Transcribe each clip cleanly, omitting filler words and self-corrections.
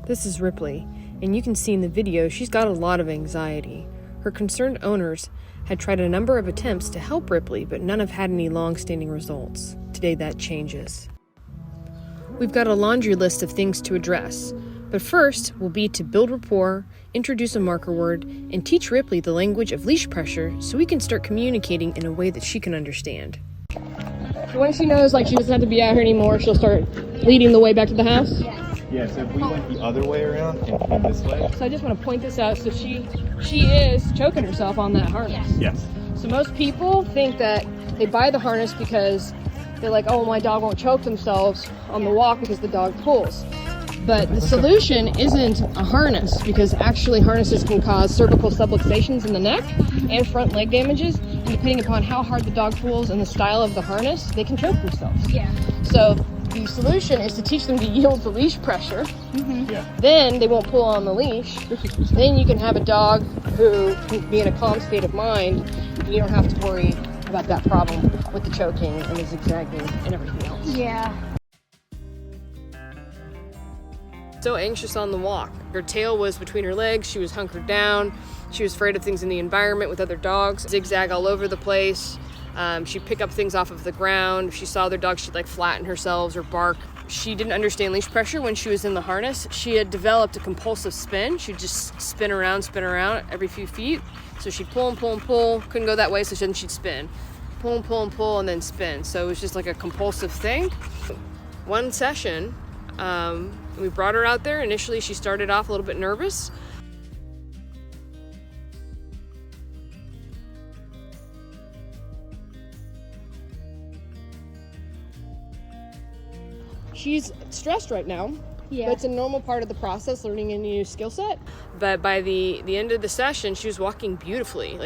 This is Ripley, and you can see in the video she's got a lot of anxiety. Her concerned owners had tried a number of attempts to help Ripley, but none have had any long-standing results. Today that changes. We've got a laundry list of things to address, but first will be to build rapport, introduce a marker word, and teach Ripley the language of leash pressure so we can start communicating in a way that she can understand. So when she knows she doesn't have to be out here anymore, she'll start leading the way back to the house? Yeah, so if we went the other way around and came this way. So I just want to point this out. So she is choking herself on that harness. Yes. So most people think that they buy the harness because they're like, oh, my dog won't choke themselves on the walk because the dog pulls. But the solution isn't a harness, because actually harnesses can cause cervical subluxations in the neck and front leg damages. And depending upon how hard the dog pulls and the style of the harness, they can choke themselves. Yeah. So the solution is to teach them to yield to leash pressure. Mm-hmm. Yeah. Then they won't pull on the leash. Then you can have a dog who can be in a calm state of mind. And you don't have to worry about that problem with the choking and the zigzagging and everything else. Yeah. So anxious on the walk. Her tail was between her legs, she was hunkered down, she was afraid of things in the environment with other dogs, zigzag all over the place. She'd pick up things off of the ground. If she saw other dogs, she'd flatten herself or bark. She didn't understand leash pressure when she was in the harness. She had developed a compulsive spin. She'd just spin around every few feet. So she'd pull and pull and pull, couldn't go that way, so then she'd spin. Pull and pull and pull and then spin. So it was just like a compulsive thing. One session, we brought her out there. Initially, she started off a little bit nervous. She's stressed right now. Yeah. But it's a normal part of the process, learning a new skill set. But by the end of the session, she was walking beautifully.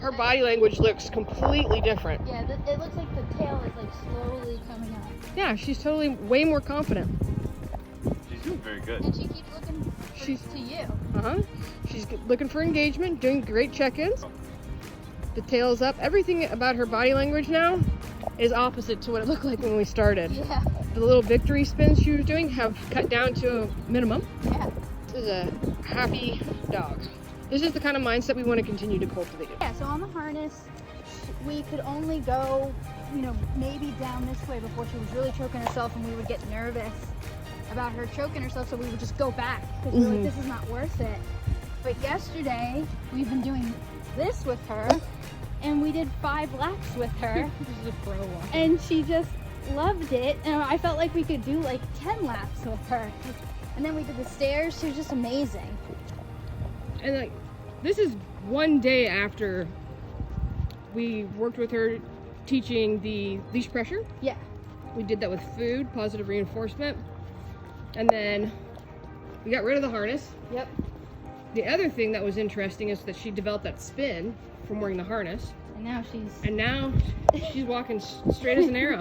Her body language looks completely different. Yeah, it looks like the tail is slowly coming up. Yeah, she's totally way more confident. She's doing very good. And she keeps looking to you. She's looking for engagement, doing great check-ins. The tail's up. Everything about her body language now is opposite to what it looked like when we started. Yeah. The little victory spins she was doing have cut down to a minimum. Yeah. This is a happy dog. This is the kind of mindset we want to continue to cultivate. Yeah, so on the harness, we could only go, maybe down this way before she was really choking herself, and we would get nervous about her choking herself, so we would just go back because we were like, this is not worth it. But yesterday, we've been doing this with her, and we did 5 laps with her. This is a pro one. And she just loved it, and I felt like we could do 10 laps with her. And then we did the stairs. She was just amazing. And this is one day after we worked with her teaching the leash pressure. Yeah. We did that with food, positive reinforcement. And then we got rid of the harness. Yep. The other thing that was interesting is that she developed that spin from wearing the harness. And now she's walking straight as an arrow.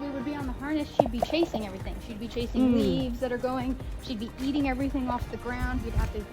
We would be on the harness, she'd be chasing everything. She'd be chasing leaves that are going. She'd be eating everything off the ground. We'd have to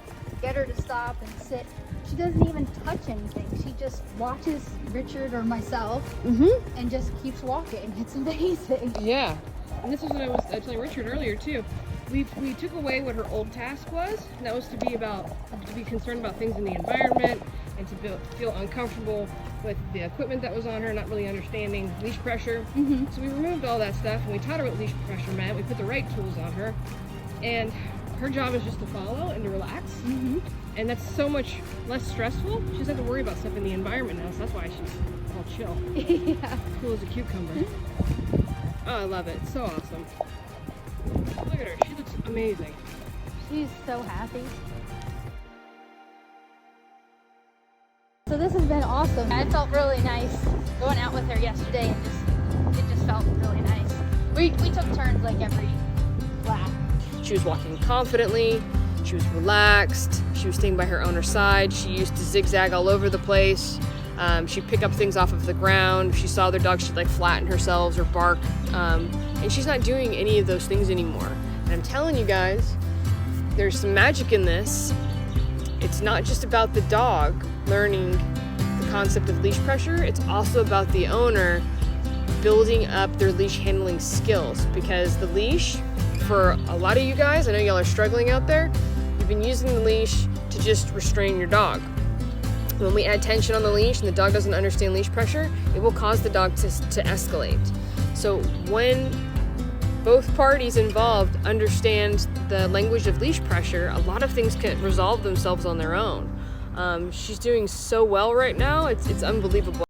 get her to stop and sit. She doesn't even touch anything. She just watches Richard or myself and just keeps walking. It's amazing. Yeah. And this is what I was telling Richard earlier too. We took away what her old task was, and that was to be concerned about things in the environment and to feel uncomfortable with the equipment that was on her, not really understanding leash pressure. So we removed all that stuff and we taught her what leash pressure meant. We put the right tools on her, and her job is just to follow and to relax. And that's so much less stressful. She doesn't have to worry about stuff in the environment now, so that's why she's all chill. Yeah. Cool as a cucumber. Oh, I love it. So awesome. Look at her. She looks amazing. She's so happy. So this has been awesome. I felt really nice going out with her yesterday, and it just felt really nice. We took turns every lap. She was walking confidently, she was relaxed, she was staying by her owner's side, she used to zigzag all over the place. She'd pick up things off of the ground. If she saw other dogs, she'd flatten herself or bark. And she's not doing any of those things anymore. And I'm telling you guys, there's some magic in this. It's not just about the dog learning the concept of leash pressure, it's also about the owner building up their leash handling skills, because the leash, for a lot of you guys, I know y'all are struggling out there, you've been using the leash to just restrain your dog. When we add tension on the leash and the dog doesn't understand leash pressure, it will cause the dog to escalate. So when both parties involved understand the language of leash pressure, a lot of things can resolve themselves on their own. She's doing so well right now, it's unbelievable.